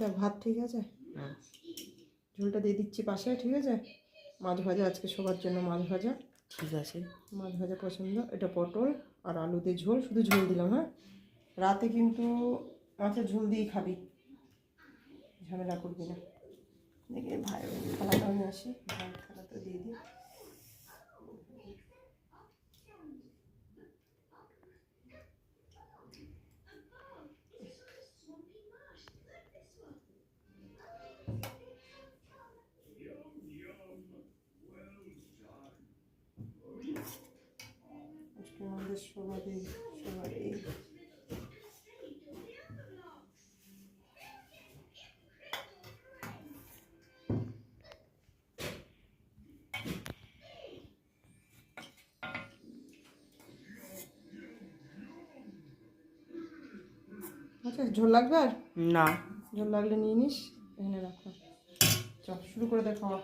দেখ ভাত ঠিক আছে, ঝোলটা দিয়ে দিচ্ছি পাশে, ঠিক আছে। মাছ ভাজা আজকে সবার জন্য, মাছ ভাজা ঠিক আছে। মাছ ভাজা পছন্দ। এটা পটল আর আলু দিয়ে ঝোল, শুধু ঝোল দিলাম। হ্যাঁ, রাতে কিন্তু মাছের ঝোল দিয়েই খাবি, ঝামেলা করবি না। দেখি ভাই থালাটাও নিয়ে আসি, ভাই থালাটা দিয়ে দিই। আজকে আমাদের সবারই আচ্ছা, ঝোল লাগবে আর না, ঝোল লাগলে নিয়ে নিস, এখানে রাখো। চল শুরু করে দে খাওয়া।